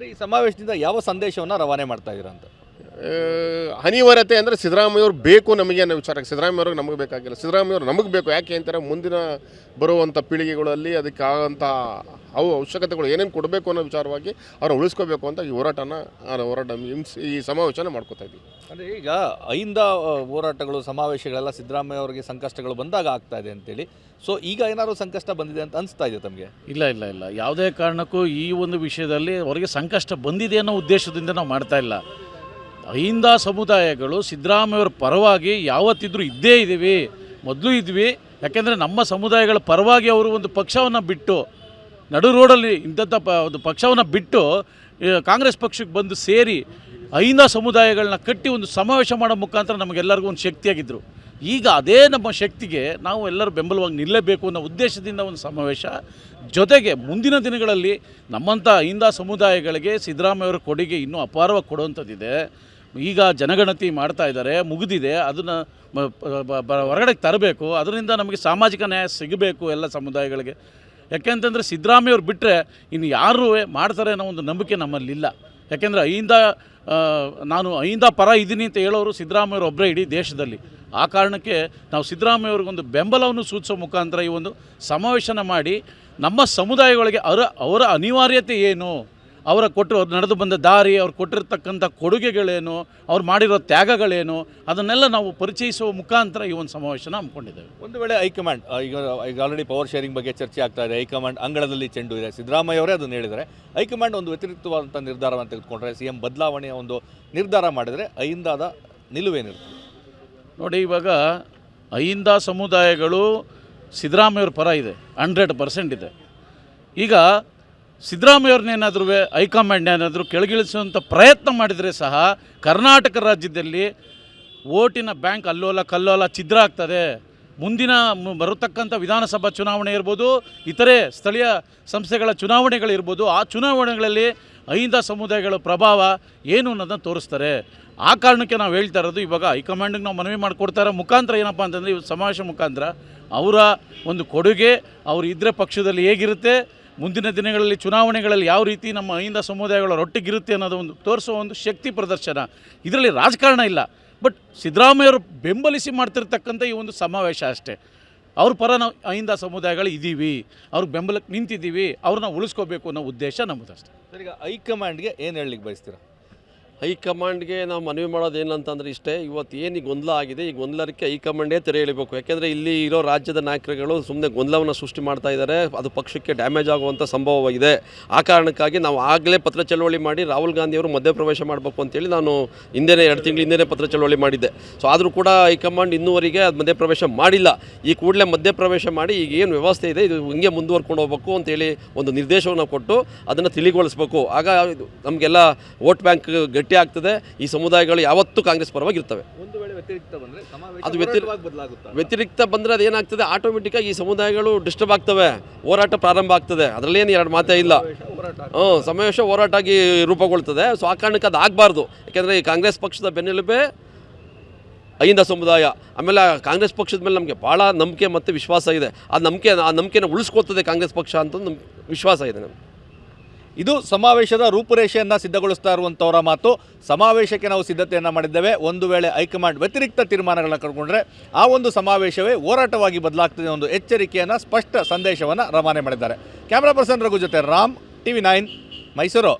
ಈ ಸಮಾವೇಶದಿಂದ ಯಾವ ಸಂದೇಶವನ್ನು ರವಾನೆ ಮಾಡ್ತಾ ಇದ್ದೀರಾ ಅಂತ? ಅನಿವಾರ್ಯತೆ ಅಂದರೆ ಸಿದ್ದರಾಮಯ್ಯವ್ರು ಬೇಕು ನಮಗೆ ಅನ್ನೋ ವಿಚಾರಕ್ಕೆ. ಸಿದ್ದರಾಮಯ್ಯವ್ರಿಗೆ ನಮಗೆ ಬೇಕಾಗಿಲ್ಲ, ಸಿದ್ದರಾಮಯ್ಯವ್ರು ನಮಗೆ ಬೇಕು. ಯಾಕೆ ಅಂತಾರೆ, ಮುಂದಿನ ಬರುವಂಥ ಪೀಳಿಗೆಗಳಲ್ಲಿ ಅದಕ್ಕಾಗಂಥ ಅವಶ್ಯಕತೆಗಳು ಏನೇನು ಕೊಡಬೇಕು ಅನ್ನೋ ವಿಚಾರವಾಗಿ ಅವ್ರು ಉಳಿಸ್ಕೋಬೇಕು ಅಂತ ಈ ಹೋರಾಟ ಈ ಸಮಾವೇಶನ ಮಾಡ್ಕೋತಾ ಇದ್ದೀವಿ. ಅಂದರೆ ಈಗ ಅಹಿಂದ ಹೋರಾಟಗಳು ಸಮಾವೇಶಗಳೆಲ್ಲ ಸಿದ್ದರಾಮಯ್ಯ ಅವರಿಗೆ ಸಂಕಷ್ಟಗಳು ಬಂದಾಗ ಆಗ್ತಾ ಇದೆ ಅಂತೇಳಿ, ಸೊ ಈಗ ಏನಾದರೂ ಸಂಕಷ್ಟ ಬಂದಿದೆ ಅಂತ ಅನಿಸ್ತಾ ಇದೆ ತಮಗೆ? ಇಲ್ಲ, ಯಾವುದೇ ಕಾರಣಕ್ಕೂ ಈ ಒಂದು ವಿಷಯದಲ್ಲಿ ಅವರಿಗೆ ಸಂಕಷ್ಟ ಬಂದಿದೆ ಅನ್ನೋ ಉದ್ದೇಶದಿಂದ ನಾವು ಮಾಡ್ತಾ ಇಲ್ಲ. ಅಹಿಂದ ಸಮುದಾಯಗಳು ಸಿದ್ದರಾಮಯ್ಯವರ ಪರವಾಗಿ ಯಾವತ್ತಿದ್ರೂ ಇದ್ದೇ ಇದ್ದೀವಿ, ಮೊದಲು ಇದ್ವಿ. ಯಾಕೆಂದರೆ ನಮ್ಮ ಸಮುದಾಯಗಳ ಪರವಾಗಿ ಅವರು ಒಂದು ಪಕ್ಷವನ್ನು ಬಿಟ್ಟು, ನಡು ರೋಡಲ್ಲಿ ಇಂಥ ಒಂದು ಪಕ್ಷವನ್ನು ಬಿಟ್ಟು ಕಾಂಗ್ರೆಸ್ ಪಕ್ಷಕ್ಕೆ ಬಂದು ಸೇರಿ ಅಹಿಂದ ಸಮುದಾಯಗಳನ್ನ ಕಟ್ಟಿ ಒಂದು ಸಮಾವೇಶ ಮಾಡೋ ಮುಖಾಂತರ ನಮಗೆಲ್ಲರಿಗೂ ಒಂದು ಶಕ್ತಿಯಾಗಿದ್ದರು. ಈಗ ಅದೇ ನಮ್ಮ ಶಕ್ತಿಗೆ ನಾವು ಎಲ್ಲರೂ ಬೆಂಬಲವಾಗಿ ನಿಲ್ಲಬೇಕು ಅನ್ನೋ ಉದ್ದೇಶದಿಂದ ಒಂದು ಸಮಾವೇಶ. ಜೊತೆಗೆ ಮುಂದಿನ ದಿನಗಳಲ್ಲಿ ನಮ್ಮಂಥ ಅಹಿಂದ ಸಮುದಾಯಗಳಿಗೆ ಸಿದ್ದರಾಮಯ್ಯವರ ಕೊಡುಗೆ ಇನ್ನೂ ಅಪಾರವಾಗಿ ಕೊಡುವಂಥದ್ದಿದೆ. ಈಗ ಜನಗಣತಿ ಮಾಡ್ತಾ ಇದ್ದಾರೆ, ಮುಗಿದಿದೆ. ಅದನ್ನು ಹೊರಗಡೆ ತರಬೇಕು. ಅದರಿಂದ ನಮಗೆ ಸಾಮಾಜಿಕ ನ್ಯಾಯ ಸಿಗಬೇಕು ಎಲ್ಲ ಸಮುದಾಯಗಳಿಗೆ. ಯಾಕೆಂತಂದರೆ ಸಿದ್ದರಾಮಯ್ಯವ್ರು ಬಿಟ್ಟರೆ ಇನ್ನು ಯಾರೂ ಮಾಡ್ತಾರೆ ಅನ್ನೋ ಒಂದು ನಂಬಿಕೆ ನಮ್ಮಲ್ಲಿಲ್ಲ. ಯಾಕೆಂದರೆ ನಾನು ಅಹಿಂದ ಪರ ಇದ್ದೀನಿ ಅಂತ ಹೇಳೋರು ಸಿದ್ದರಾಮಯ್ಯವ್ರು ಒಬ್ಬರೇ ಇಡೀ ದೇಶದಲ್ಲಿ. ಆ ಕಾರಣಕ್ಕೆ ನಾವು ಸಿದ್ದರಾಮಯ್ಯವ್ರಿಗೊಂದು ಬೆಂಬಲವನ್ನು ಸೂಚಿಸೋ ಮುಖಾಂತರ ಈ ಒಂದು ಸಮಾವೇಶನ ಮಾಡಿ ನಮ್ಮ ಸಮುದಾಯಗಳಿಗೆ ಅವರ ಅನಿವಾರ್ಯತೆ ಏನು, ಅವರ ನಡೆದು ಬಂದ ದಾರಿ, ಅವ್ರು ಕೊಟ್ಟಿರ್ತಕ್ಕಂಥ ಕೊಡುಗೆಗಳೇನು, ಅವ್ರು ಮಾಡಿರೋ ತ್ಯಾಗಗಳೇನು, ಅದನ್ನೆಲ್ಲ ನಾವು ಪರಿಚಯಿಸುವ ಮುಖಾಂತರ ಈ ಒಂದು ಸಮಾವೇಶನ ಹಮ್ಮಿಕೊಂಡಿದ್ದೇವೆ. ಒಂದು ವೇಳೆ ಹೈಕಮಾಂಡ್ ಈಗ ಆಲ್ರೆಡಿ ಪವರ್ ಶೇರಿಂಗ್ ಬಗ್ಗೆ ಚರ್ಚೆ ಆಗ್ತಾ ಇದೆ, ಹೈಕಮಾಂಡ್ ಅಂಗಳದಲ್ಲಿ ಚೆಂಡು ಇದೆ, ಸಿದ್ದರಾಮಯ್ಯ ಅವರೇ ಅದನ್ನು ಹೇಳಿದರೆ, ಹೈಕಮಾಂಡ್ ಒಂದು ವ್ಯತಿರಿಕ್ತವಾದಂಥ ನಿರ್ಧಾರವನ್ನು ತೆಗೆದುಕೊಂಡ್ರೆ, CM ಬದಲಾವಣೆಯ ಒಂದು ನಿರ್ಧಾರ ಮಾಡಿದರೆ ಅಹಿಂದದ ನಿಲುವೇನಿರ್ತದೆ? ನೋಡಿ, ಇವಾಗ ಅಹಿಂದ ಸಮುದಾಯಗಳು ಸಿದ್ದರಾಮಯ್ಯವ್ರ ಪರ ಇದೆ, 100% ಇದೆ. ಈಗ ಸಿದ್ದರಾಮಯ್ಯವ್ರನ್ನೇನಾದರೂ ಹೈಕಮಾಂಡ್ ಏನಾದರೂ ಕೆಳಗಿಳಿಸುವಂಥ ಪ್ರಯತ್ನ ಮಾಡಿದರೆ ಸಹ ಕರ್ನಾಟಕ ರಾಜ್ಯದಲ್ಲಿ ಓಟಿನ ಬ್ಯಾಂಕ್ ಅಲ್ಲೋಲ ಕಲ್ಲೋಲ ಛಿದ್ರ ಆಗ್ತದೆ. ಮುಂದಿನ ಬರತಕ್ಕಂಥ ವಿಧಾನಸಭಾ ಚುನಾವಣೆ ಇರ್ಬೋದು, ಇತರೆ ಸ್ಥಳೀಯ ಸಂಸ್ಥೆಗಳ ಚುನಾವಣೆಗಳಿರ್ಬೋದು, ಆ ಚುನಾವಣೆಗಳಲ್ಲಿ ಅಹಿಂದ ಸಮುದಾಯಗಳ ಪ್ರಭಾವ ಏನು ಅನ್ನೋದನ್ನು ತೋರಿಸ್ತಾರೆ. ಆ ಕಾರಣಕ್ಕೆ ನಾವು ಹೇಳ್ತಾ ಇರೋದು, ಇವಾಗ ಹೈಕಮಾಂಡಿಗೆ ನಾವು ಮನವಿ ಮಾಡಿಕೊಡ್ತಾರೆ ಮುಖಾಂತರ ಏನಪ್ಪ ಅಂತಂದರೆ, ಈ ಸಮಾವೇಶ ಮುಖಾಂತರ ಅವರ ಒಂದು ಕೊಡುಗೆ, ಅವರು ಇದ್ದರೆ ಪಕ್ಷದಲ್ಲಿ ಹೇಗಿರುತ್ತೆ, ಮುಂದಿನ ದಿನಗಳಲ್ಲಿ ಚುನಾವಣೆಗಳಲ್ಲಿ ಯಾವ ರೀತಿ ನಮ್ಮ ಅಹಿಂದ ಸಮುದಾಯಗಳ ಒಟ್ಟಿಗಿರುತ್ತೆ ಅನ್ನೋದು ಒಂದು ತೋರಿಸುವ ಒಂದು ಶಕ್ತಿ ಪ್ರದರ್ಶನ. ಇದರಲ್ಲಿ ರಾಜಕಾರಣ ಇಲ್ಲ, ಬಟ್ ಸಿದ್ದರಾಮಯ್ಯವರು ಬೆಂಬಲಿಸಿ ಮಾಡ್ತಿರ್ತಕ್ಕಂಥ ಈ ಒಂದು ಸಮಾವೇಶ ಅಷ್ಟೇ. ಅವ್ರ ಪರ ನಾವು ಅಹಿಂದ ಸಮುದಾಯಗಳು ಇದ್ದೀವಿ, ಅವ್ರಿಗೆ ಬೆಂಬಲಕ್ಕೆ ನಿಂತಿದ್ದೀವಿ, ಅವ್ರನ್ನ ಉಳಿಸ್ಕೋಬೇಕು ಅನ್ನೋ ಉದ್ದೇಶ ನಮ್ಮದಷ್ಟೇ. ಈಗ ಹೈಕಮಾಂಡ್ಗೆ ಏನು ಹೇಳಲಿಕ್ಕೆ ಬಯಸ್ತೀರಾ? ಹೈಕಮಾಂಡ್ಗೆ ನಾವು ಮನವಿ ಮಾಡೋದು ಏನಂತಂದರೆ ಇಷ್ಟೇ, ಇವತ್ತು ಏನು ಈ ಗೊಂದಲ ಆಗಿದೆ, ಈ ಗೊಂದಲಕ್ಕೆ ಹೈಕಮಾಂಡೇ ತೆರೆ ಎಳಿಬೇಕು. ಯಾಕೆಂದರೆ ಇಲ್ಲಿ ಇರೋ ರಾಜ್ಯದ ನಾಯಕರುಗಳು ಸುಮ್ಮನೆ ಗೊಂದಲವನ್ನು ಸೃಷ್ಟಿ ಮಾಡ್ತಾ ಇದ್ದಾರೆ, ಅದು ಪಕ್ಷಕ್ಕೆ ಡ್ಯಾಮೇಜ್ ಆಗುವಂಥ ಸಂಭವವಾಗಿದೆ. ಆ ಕಾರಣಕ್ಕಾಗಿ ನಾವು ಆಗಲೇ ಪತ್ರ ಚಳವಳಿ ಮಾಡಿ ರಾಹುಲ್ ಗಾಂಧಿಯವರು ಮಧ್ಯಪ್ರವೇಶ ಮಾಡಬೇಕು ಅಂತೇಳಿ ನಾನು 2 ತಿಂಗಳು ಹಿಂದೆ ಪತ್ರ ಚಳವಳಿ ಮಾಡಿದ್ದೆ. ಸೊ ಆದರೂ ಕೂಡ ಹೈಕಮಾಂಡ್ ಇನ್ನೂವರೆಗೆ ಅದು ಮಧ್ಯಪ್ರವೇಶ ಮಾಡಿಲ್ಲ. ಈ ಕೂಡಲೇ ಮಧ್ಯಪ್ರವೇಶ ಮಾಡಿ ಈಗ ಏನು ವ್ಯವಸ್ಥೆ ಇದೆ ಇದು ಹಿಂಗೆ ಮುಂದುವರ್ಕೊಂಡು ಹೋಗಬೇಕು ಅಂತೇಳಿ ಒಂದು ನಿರ್ದೇಶವನ್ನು ಕೊಟ್ಟು ಅದನ್ನು ತಿಳಿಗೊಳಿಸಬೇಕು. ಆಗ ನಮಗೆಲ್ಲ ವೋಟ್ ಬ್ಯಾಂಕ್ ಗಟ್ಟಿ ಆಗ್ತದೆ. ಈ ಸಮುದಾಯಗಳು ಯಾವತ್ತೂ ಕಾಂಗ್ರೆಸ್ ಪರವಾಗಿರ್ತವೆ. ಒಂದು ವೇಳೆ ವ್ಯತಿರಿಕ್ತ ಬಂದರೆ ಅದು ಏನಾಗ್ತದೆ, ಆಟೋಮೆಟಿಕ್ಕಾಗಿ ಈ ಸಮುದಾಯಗಳು ಡಿಸ್ಟರ್ಬ್ ಆಗ್ತವೆ, ಹೋರಾಟ ಪ್ರಾರಂಭ ಆಗ್ತದೆ. ಅದರಲ್ಲೇನು 2 ಮಾತೇ ಇಲ್ಲ. ಸಮಾವೇಶ ಹೋರಾಟ ಆಗಿ ರೂಪುಗೊಳ್ತದೆ. ಸೊ ಆ ಕಾರಣಕ್ಕೆ ಅದು ಆಗಬಾರ್ದು. ಯಾಕೆಂದರೆ ಈ ಕಾಂಗ್ರೆಸ್ ಪಕ್ಷದ ಬೆನ್ನೆಲುಬೆ ಅಹಿಂದ ಸಮುದಾಯ. ಆಮೇಲೆ ಕಾಂಗ್ರೆಸ್ ಪಕ್ಷದ ಮೇಲೆ ನಮಗೆ ಭಾಳ ನಂಬಿಕೆ ಮತ್ತು ವಿಶ್ವಾಸ ಇದೆ. ಆ ನಂಬಿಕೆನ ಉಳಿಸ್ಕೊಳ್ತದೆ ಕಾಂಗ್ರೆಸ್ ಪಕ್ಷ ಅಂತ ವಿಶ್ವಾಸ ಇದೆ ನಮಗೆ. ಇದು ಸಮಾವೇಶದ ರೂಪುರೇಷೆಯನ್ನು ಸಿದ್ಧಗೊಳಿಸ್ತಾ ಇರುವಂಥವರ ಮಾತು. ಸಮಾವೇಶಕ್ಕೆ ನಾವು ಸಿದ್ಧತೆಯನ್ನು ಮಾಡಿದ್ದೇವೆ, ಒಂದು ವೇಳೆ ಹೈಕಮಾಂಡ್ ವ್ಯತಿರಿಕ್ತ ತೀರ್ಮಾನಗಳನ್ನ ಕೈಗೊಂಡ್ರೆ ಆ ಒಂದು ಸಮಾವೇಶವೇ ಹೋರಾಟವಾಗಿ ಬದಲಾಗ್ತದೆ ಒಂದು ಎಚ್ಚರಿಕೆಯನ್ನು, ಸ್ಪಷ್ಟ ಸಂದೇಶವನ್ನು ರವಾನೆ ಮಾಡಿದ್ದಾರೆ. ಕ್ಯಾಮ್ರಾ ಪರ್ಸನ್ ರಘು ಜೊತೆ ರಾಮ್, TV9 ಮೈಸೂರು.